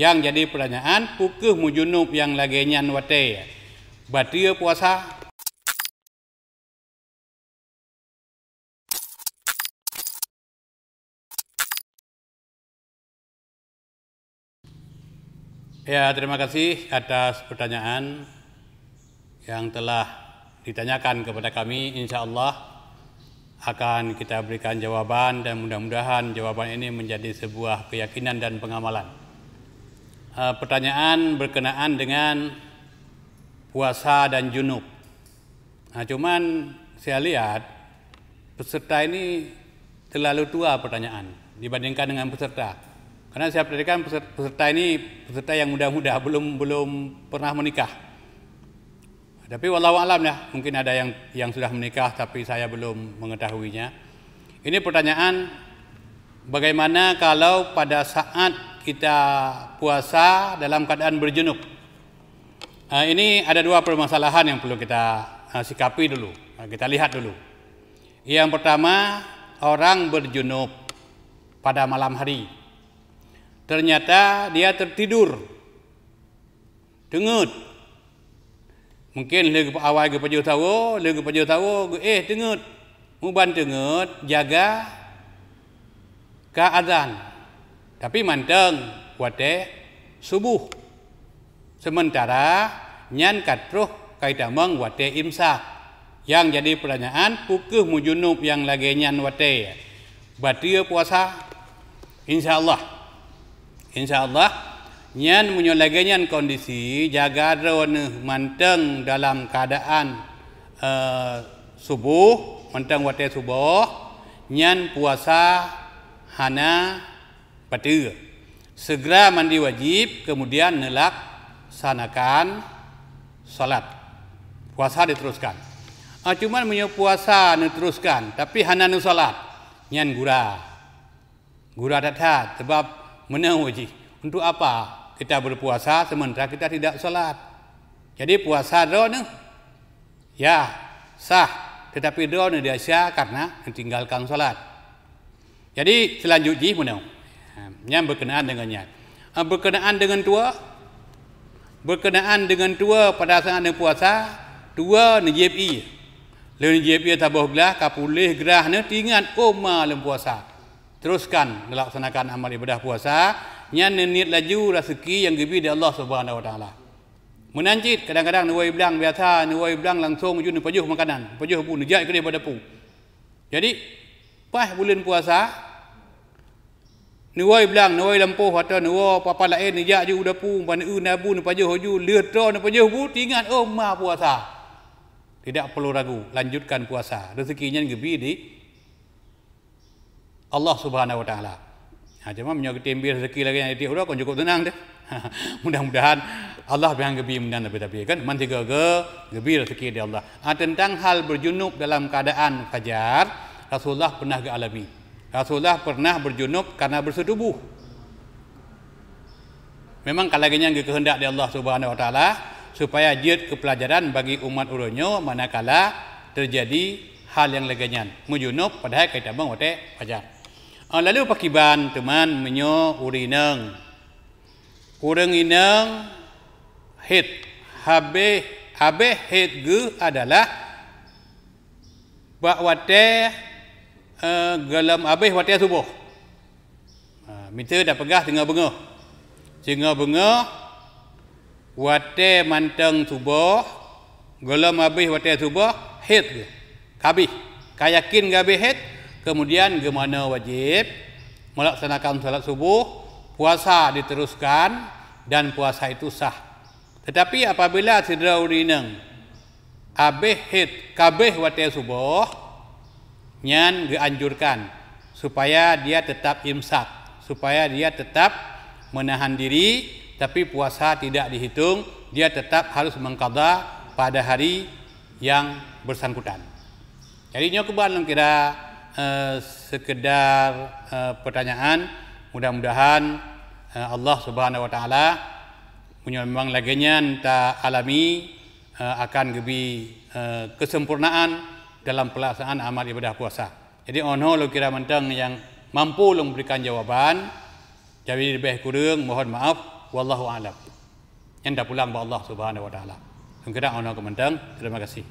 Yang jadi pertanyaan, pukul mujunub yang lagi nyan wate, batia puasa? Ya, terima kasih atas pertanyaan yang telah ditanyakan kepada kami. Insya Allah akan kita berikan jawaban dan mudah-mudahan jawaban ini menjadi sebuah keyakinan dan pengamalan. Pertanyaan berkenaan dengan puasa dan junub. Cuman saya lihat peserta ini terlalu tua pertanyaan dibandingkan dengan peserta. Karena saya perhatikan peserta ini peserta yang muda-muda, belum pernah menikah. Tapi wallahu alam ya, mungkin ada yang sudah menikah tapi saya belum mengetahuinya. Ini pertanyaan, bagaimana kalau pada saat kita puasa dalam keadaan berjunub? Ini ada dua permasalahan yang perlu kita sikapi dulu, kita lihat dulu. Yang pertama, orang berjunub pada malam hari. Ternyata dia tertidur, dengut. Mungkin lagi awal ke paju tahu, dengut. Muban dengut, jaga ke azan. Tapi manteng wate subuh. Sementara nyan katruh kaitamang wate imsak. Yang jadi pertanyaan, pukul mujunub yang lagi nyan wate, batia puasa? Insya Allah, nyan menyolagakan kondisi jaga drone manteng dalam keadaan subuh, manteng wate subuh, nyan puasa hana batia. Segera mandi wajib, kemudian nelak sanakan salat. Puasa diteruskan. Cuman puasa diteruskan, tapi hana nu salat, nyan gura dathat sebab menawji. Untuk apa kita berpuasa sementara kita tidak salat? Jadi puasa drone ya sah, tetapi drone dia sah karena meninggalkan salat. Jadi selanjutnya menaw yang berkenaan dengannya. Berkenaan dengan tua pada saat puasa, tua NJPI. Lalu NJPI tabah belah kapulih gerah ne tingat koma dalam puasa. Teruskan melaksanakan amal ibadah puasa, nyan niat laju rezeki yang gibi dari Allah Subhanahu wa taala. Menancit kadang-kadang nuai belang biasa, nuai belang langsung menuju pajuh makanan, pajuh pun nejak ke dia pada pu. Jadi pas bulan puasa nuai belang, nuai lampuh atau nuai apa lain nejak ju udah pu, pan nabu nu pajuh ju, leutro nu pajuh pu, ingat ma puasa. Tidak perlu ragu, lanjutkan puasa. Rezekinya gibi di Allah Subhanahu wa taala. Cuma menyokong timbir rezeki lagi yang itu udah kon cukup tenang deh. Mudah-mudahan Allah yang gebi mendan tapi kan man tiga gebi rezeki dari Allah. Tentang hal berjunub dalam keadaan fajar, Rasulullah pernah alami. Rasulullah pernah berjunub karena bersetubuh. Memang kalaganya kehendak dari Allah Subhanahu wa taala supaya jid kepelajaran bagi umat uronyo manakala terjadi hal yang leganyan. Mujunub padahal kita bang wate fajar. Lalu pakiban teman menyo urineng. Urang ineng hit habe hit ge adalah bak wate galam abeh wate subuh. Minta dah pegah tengah bengah. Tengah bengah wate manteng subuh, galam abeh wate subuh hit ge. Kabih. Kayakin gabe hit. Kemudian gemana wajib melaksanakan salat subuh, puasa diteruskan dan puasa itu sah. Tetapi apabila sidra urineng abeh hit kabeh wate subuh, nyan dianjurkan supaya dia tetap imsak, supaya dia tetap menahan diri, tapi puasa tidak dihitung, dia tetap harus mengqadha pada hari yang bersangkutan. Jadi nyokuban kira sekedar pertanyaan, mudah-mudahan Allah Subhanahu wa taala punya memang laginya ta alami akan gebi kesempurnaan dalam pelaksanaan amal ibadah puasa. Jadi ono lo kira mentang yang mampu lo memberikan jawaban, jadi lebih kurang mohon maaf wallahu a'lam. Yang dah pulang ba Allah Subhanahu wa taala. Kira ana kementang. Terima kasih.